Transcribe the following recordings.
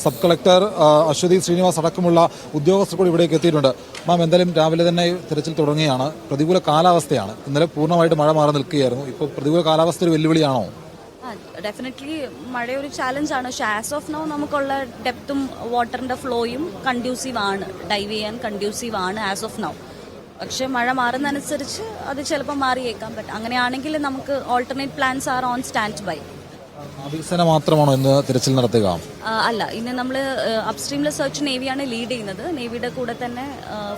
Sub collector Aswathy Srinivas അടക്കമുള്ള ഉദ്യോഗസ്ഥർ കൂടി ഇവിടേക്ക് എത്തിയിട്ടുണ്ട്. മാം, എന്തായാലും രാവിലെ തന്നെ തിരച്ചിൽ തുടങ്ങുകയാണ്. പ്രതികൂല കാലാവസ്ഥയാണ്. ഇന്നലെ പൂർണ്ണമായിട്ട് മഴ മാറി നിൽക്കുകയായിരുന്നു. ഇപ്പോൾ പ്രതികൂല കാലാവസ്ഥ ഒരു വെല്ലുവിളിയാണോ? ഡെഫിനറ്റ്ലി മഴ ഒരു ചാലഞ്ചാണ്. പക്ഷേ ആസ് ഓഫ് നൗ നമുക്കുള്ള ഡെപ്തും വാട്ടറിന്റെ ഫ്ലോയും കൺഡ്യൂസീവ് ആണ്, ഡൈവ് ചെയ്യാൻ കൺഡ്യൂസീവ് ആണ് ആസ് ഓഫ് നൗ. പക്ഷെ മഴ മാറുന്നതനുസരിച്ച് അത് ചിലപ്പോൾ മാറിയേക്കാം. ബട്ട് അങ്ങനെയാണെങ്കിൽ നമുക്ക് alternate plans are on standby. നാവികസേന മാത്രമാണോ ഇന്ന് തിരച്ചിൽ നടത്തുക? അല്ല, ഇന്ന് നമ്മൾ അപ്സ്ട്രീമിലെ സെർച്ച് നേവിയാണ് ലീഡ് ചെയ്യുന്നത്. നേവിയുടെ കൂടെ തന്നെ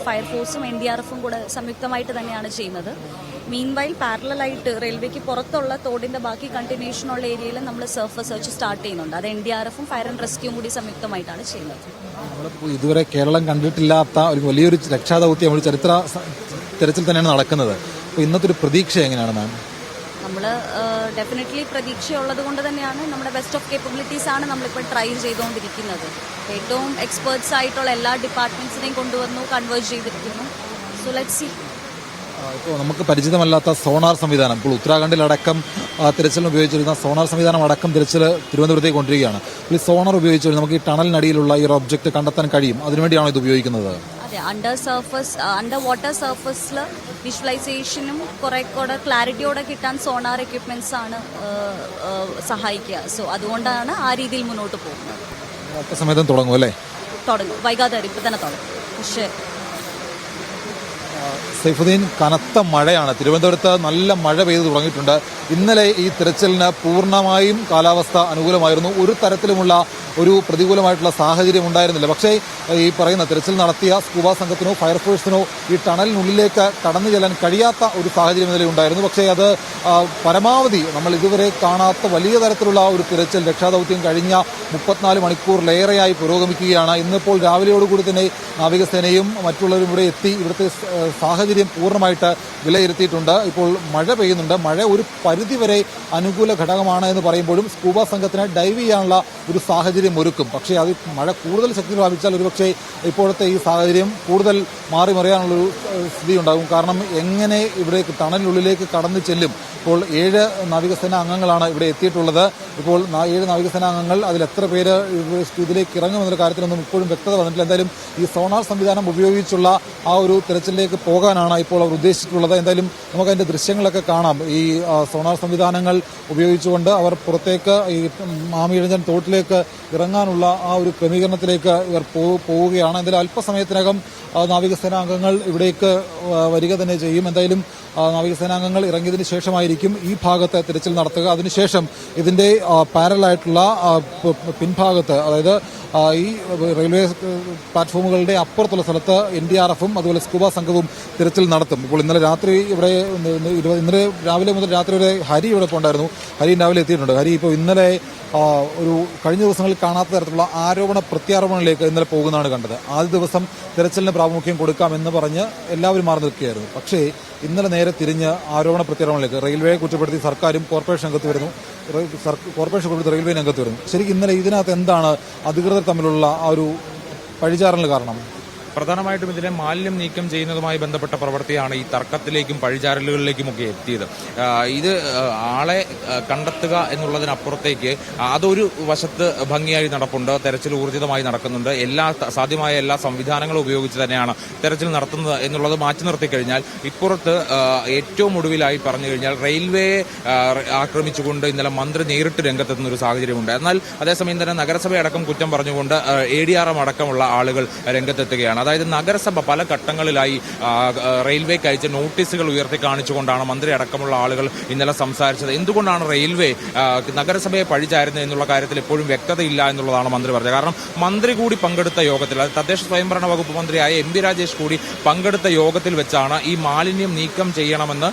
ഫയർഫോഴ്സും NDRFും കൂടെ സംയുക്തമായിട്ട് തന്നെയാണ് ചെയ്യുന്നത്. മീൻവൈൽ പാരലായിട്ട് റെയിൽവേക്ക് പുറത്തുള്ള തോടിന്റെ ബാക്കി കണ്ടിന്യൂഷനുള്ള ഏരിയയിൽ നമ്മൾ സർഫസ് സെർച്ച് സ്റ്റാർട്ട് ചെയ്യുന്നുണ്ട്. അത് NDRFും ഫയർ ആൻഡ് റെസ്ക്യൂവും കൂടി സംയുക്തമായിട്ടാണ് ചെയ്യുന്നത്. ഇതുവരെ കേരളം കണ്ടിട്ടില്ലാത്ത ഒരു വലിയൊരു രക്ഷാദൗത്യം, ഒരു ചരിത്ര തിരച്ചിൽ തന്നെയാണ് നടക്കുന്നത്. അപ്പോൾ ഇന്നത്തെ ഒരു പ്രതീക്ഷ എങ്ങനെയാണ് മാം? നമ്മൾ ഡെഫിനറ്റ്ലി പ്രതീക്ഷയുള്ളത് കൊണ്ട് തന്നെയാണ് നമ്മുടെ ബെസ്റ്റ് ഓഫ് കേപ്പബിലിറ്റീസ് ആണ് നമ്മളിപ്പോൾ ട്രൈ ചെയ്തുകൊണ്ടിരിക്കുന്നത്. ഏറ്റവും എക്സ്പേർട്സ് ആയിട്ടുള്ള എല്ലാ ഡിപ്പാർട്ട്മെന്റ്സിനെയും കൊണ്ടുവന്നു, കൺവേർട്ട് ചെയ്തിരിക്കുന്നു. So let's see. ഇപ്പോൾ നമുക്ക് പരിചിതമല്ലാത്ത സോണാർ സംവിധാനം, ഇപ്പോൾ ഉത്തരാഖണ്ഡിലടക്കം തിരച്ചിലിന് ഉപയോഗിച്ചിരുന്ന സോണാർ സംവിധാനം അടക്കം തിരച്ചിൽ തിരുവനന്തപുരത്തേക്ക് കൊണ്ടിരിക്കുകയാണ്. ഈ സോണാർ ഉപയോഗിച്ച് നമുക്ക് ഈ ടണലിനടിയിലുള്ള ഈ ഒരു ഒബ്ജക്റ്റ് കണ്ടെത്താൻ കഴിയും. അതിനുവേണ്ടിയാണോ ഇത് ഉപയോഗിക്കുന്നത്? അതെ, അണ്ടർ വാട്ടർ സർഫസിൽ വിഷ്വലൈസേഷനും കുറെ കൂടെ ക്ലാരിറ്റിയോടെ കിട്ടാൻ സോണാർ എക്യുപ്മെന്റ്സ് ആണ് സഹായിക്കുക. സോ അതുകൊണ്ടാണ് ആ രീതിയിൽ മുന്നോട്ട് പോകുന്നത്. സമയത്തും തുടങ്ങും അല്ലേ? തുടങ്ങും, വൈകാതെ ഇപ്പം തന്നെ തുടങ്ങും. പക്ഷേ സൈഫുദ്ദീൻ, കനത്ത മഴയാണ്. തിരുവനന്തപുരത്ത് നല്ല മഴ പെയ്തു തുടങ്ങിയിട്ടുണ്ട്. ഇന്നലെ ഈ തിരച്ചിലിന് പൂർണ്ണമായും കാലാവസ്ഥ അനുകൂലമായിരുന്നു. ഒരു തരത്തിലുമുള്ള ഒരു പ്രതികൂലമായിട്ടുള്ള സാഹചര്യം ഉണ്ടായിരുന്നില്ല. പക്ഷേ ഈ പറയുന്ന തിരച്ചിൽ നടത്തിയ സ്കൂബ സംഘത്തിനോ ഫയർഫോഴ്സിനോ ഈ ടണലിനുള്ളിലേക്ക് കടന്നു ചെല്ലാൻ കഴിയാത്ത ഒരു സാഹചര്യം ഇന്നലെ ഉണ്ടായിരുന്നു. പക്ഷേ അത് പരമാവധി നമ്മൾ ഇതുവരെ കാണാത്ത വലിയ തരത്തിലുള്ള ഒരു തിരച്ചിൽ രക്ഷാദൗത്യം കഴിഞ്ഞ 34 മണിക്കൂറിലേറെയായി പുരോഗമിക്കുകയാണ്. ഇന്നിപ്പോൾ രാവിലെയോടുകൂടി തന്നെ നാവികസേനയും മറ്റുള്ളവരും ഇവിടെ എത്തി ഇവിടുത്തെ സാഹചര്യം പൂർണ്ണമായിട്ട് വിലയിരുത്തിയിട്ടുണ്ട്. ഇപ്പോൾ മഴ പെയ്യുന്നുണ്ട്. മഴ ഒരു പരിധിവരെ അനുകൂല ഘടകമാണ് എന്ന് പറയുമ്പോഴും സ്കൂബ സംഘത്തിന് ഡൈവ് ചെയ്യാനുള്ള ഒരു സാഹചര്യം ഒരുക്കും. പക്ഷേ അത് മഴ കൂടുതൽ ശക്തി പ്രാപിച്ചാൽ ഒരുപക്ഷെ ഇപ്പോഴത്തെ ഈ സാഹചര്യം കൂടുതൽ മാറി മറിയാനുള്ളൊരു സ്ഥിതി ഉണ്ടാകും. കാരണം എങ്ങനെ ഇവിടെ ടണലിനുള്ളിലേക്ക് കടന്നു ചെല്ലും? ഇപ്പോൾ 7 നാവികസേന അംഗങ്ങളാണ് ഇവിടെ എത്തിയിട്ടുള്ളത്. ഇപ്പോൾ 7 നാവികസേന അംഗങ്ങൾ, അതിൽ എത്ര പേര് ഇതിലേക്ക് ഇറങ്ങുമെന്ന കാര്യത്തിലൊന്നും ഇപ്പോഴും വ്യക്തത വന്നിട്ടില്ല. എന്തായാലും ഈ സോണാർ സംവിധാനം ഉപയോഗിച്ചുള്ള ആ ഒരു തിരച്ചിലേക്ക് പോകാനാണ് ഇപ്പോൾ അവർ ഉദ്ദേശിച്ചിട്ടുള്ളത്. എന്തായാലും നമുക്കതിൻ്റെ ദൃശ്യങ്ങളൊക്കെ കാണാം. ഈ സോണാർ സംവിധാനങ്ങൾ ഉപയോഗിച്ചുകൊണ്ട് അവർ പുറത്തേക്ക് ഈ മാമിയിഴഞ്ചൻ തോട്ടിലേക്ക് ഇറങ്ങാനുള്ള ആ ഒരു ക്രമീകരണത്തിലേക്ക് ഇവർ പോവുകയാണ്. എന്തായാലും അല്പസമയത്തിനകം നാവികസേനാ അംഗങ്ങൾ ഇവിടേക്ക് വരിക തന്നെ ചെയ്യും. എന്തായാലും നാവികസേനാംഗങ്ങൾ ഇറങ്ങിയതിന് ശേഷമായിരിക്കും ഈ ഭാഗത്ത് തിരച്ചിൽ നടത്തുക. അതിനുശേഷം ഇതിന്റെ പാരലായിട്ടുള്ള പിൻഭാഗത്ത്, അതായത് ഈ റെയിൽവേ പ്ലാറ്റ്ഫോമുകളുടെ അപ്പുറത്തുള്ള സ്ഥലത്ത് NDRFും അതുപോലെ സ്കൂബ സംഘവും തിരച്ചിൽ നടത്തും. ഇപ്പോൾ ഇന്നലെ രാവിലെ മുതൽ രാത്രി വരെ ഹരി ഇവിടെ ഉണ്ടായിരുന്നു. ഹരി രാവിലെ എത്തിയിട്ടുണ്ട്. ഹരി, ഇപ്പോൾ ഇന്നലെ ഒരു കഴിഞ്ഞ ദിവസങ്ങളിൽ കാണാത്ത തരത്തിലുള്ള ആരോപണ പ്രത്യാരോപണങ്ങളിലേക്ക് ഇന്നലെ പോകുന്നതാണ് കണ്ടത്. ആദ്യ ദിവസം തിരച്ചിലിന് പ്രാമുഖ്യം കൊടുക്കാമെന്ന് പറഞ്ഞ് എല്ലാവരും മാറി നിൽക്കുകയായിരുന്നു. പക്ഷേ ഇന്നലെ നേരെ തിരിഞ്ഞ് ആരോപണ പ്രത്യാരോപണങ്ങളിലേക്ക് റെയിൽവേയെ കുറ്റപ്പെടുത്തി സർക്കാരും കോർപ്പറേഷൻ രംഗത്ത് വരുന്നു, കോർപ്പറേഷൻ കുറ്റപ്പെടുത്തി റെയിൽവേ രംഗത്ത് വരുന്നു. ശരിക്കും ഇന്നലെ ഇതിനകത്ത് എന്താണ് അധികൃതർ തമ്മിലുള്ള ആ ഒരു പഴിചാറൽ കാരണം? പ്രധാനമായിട്ടും ഇതിലെ മാലിന്യം നീക്കം ചെയ്യുന്നതുമായി ബന്ധപ്പെട്ട പ്രവൃത്തിയാണ് ഈ തർക്കത്തിലേക്കും പഴിചാരലുകളിലേക്കുമൊക്കെ എത്തിയത്. ഇത് ആളെ കണ്ടെത്തുക എന്നുള്ളതിനപ്പുറത്തേക്ക് അതൊരു വശത്ത് ഭംഗിയായി നടപ്പുണ്ട്. തെരച്ചിൽ ഊർജിതമായി നടക്കുന്നുണ്ട്. സാധ്യമായ എല്ലാ സംവിധാനങ്ങളും ഉപയോഗിച്ച് തന്നെയാണ് തെരച്ചിൽ നടത്തുന്നത് എന്നുള്ളത് മാറ്റി നിർത്തിക്കഴിഞ്ഞാൽ ഇപ്പുറത്ത് ഏറ്റവും ഒടുവിലായി പറഞ്ഞു കഴിഞ്ഞാൽ റെയിൽവേയെ ആക്രമിച്ചുകൊണ്ട് ഇന്നലെ മന്ത്രി നേരിട്ട് രംഗത്തെത്തുന്ന ഒരു സാഹചര്യമുണ്ട്. എന്നാൽ അതേസമയം തന്നെ നഗരസഭയടക്കം കുറ്റം പറഞ്ഞുകൊണ്ട് ADRM അടക്കമുള്ള ആളുകൾ രംഗത്തെത്തുകയാണ്. അതായത് നഗരസഭ പല ഘട്ടങ്ങളിലായി റെയിൽവേക്ക് അയച്ച നോട്ടീസുകൾ ഉയർത്തി കാണിച്ചുകൊണ്ടാണ് മന്ത്രി അടക്കമുള്ള ആളുകൾ ഇന്നലെ സംസാരിച്ചത്. എന്തുകൊണ്ടാണ് റെയിൽവേ നഗരസഭയെ പഴിചാരുന്നത് എന്നുള്ള കാര്യത്തിൽ ഇപ്പോഴും വ്യക്തതയില്ല എന്നുള്ളതാണ് മന്ത്രി പറഞ്ഞത്. കാരണം മന്ത്രി കൂടി പങ്കെടുത്ത യോഗത്തിൽ, അത് തദ്ദേശ സ്വയംഭരണ വകുപ്പ് മന്ത്രിയായ MP രാജേഷ് കൂടി പങ്കെടുത്ത യോഗത്തിൽ വെച്ചാണ് ഈ മാലിന്യം നീക്കം ചെയ്യണമെന്ന്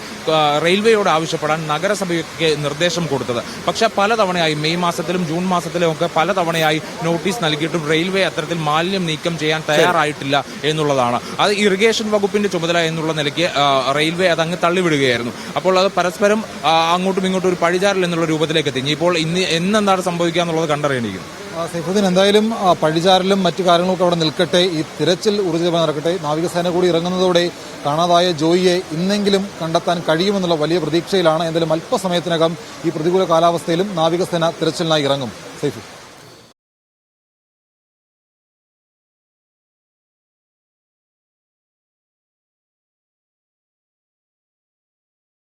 റെയിൽവേയോട് ആവശ്യപ്പെടാൻ നഗരസഭയ്ക്ക് നിർദ്ദേശം കൊടുത്തത്. പക്ഷെ പലതവണയായി മെയ് മാസത്തിലും ജൂൺ മാസത്തിലും ഒക്കെ പലതവണയായി നോട്ടീസ് നൽകിയിട്ടും റെയിൽവേ അത്തരത്തിൽ മാലിന്യം നീക്കം ചെയ്യാൻ തയ്യാറായിട്ടില്ല എന്നുള്ളതാണ്. അത് ഇറിഗേഷൻ വകുപ്പിന്റെ ചുമതല എന്നുള്ള നിലയ്ക്ക് റെയിൽവേ അതങ്ങ് തള്ളിവിടുകയായിരുന്നു. അപ്പോൾ അത് പരസ്പരം അങ്ങോട്ടും ഇങ്ങോട്ടും ഒരു പഴിചാരൽ എന്നുള്ള രൂപത്തിലേക്ക് എത്തി. ഇപ്പോൾ എന്താണ് സംഭവിക്കുക എന്നുള്ളത് കണ്ടറിയണിരിക്കുന്നു. സൈഫുദ്ദീൻ, എന്തായാലും പഴിചാരലും മറ്റു കാര്യങ്ങളൊക്കെ അവിടെ നിൽക്കട്ടെ, ഈ തിരച്ചിൽ ഊർജിതമായി നടക്കട്ടെ. നാവികസേന കൂടി ഇറങ്ങുന്നതോടെ കാണാതായ ജോയിയെ ഇന്നെങ്കിലും കണ്ടെത്താൻ കഴിയുമെന്നുള്ള വലിയ പ്രതീക്ഷയിലാണ്. എന്തായാലും അല്പസമയത്തിനകം ഈ പ്രതികൂല കാലാവസ്ഥയിലും നാവികസേന തിരച്ചിലിനായി ഇറങ്ങും. സൈഫു.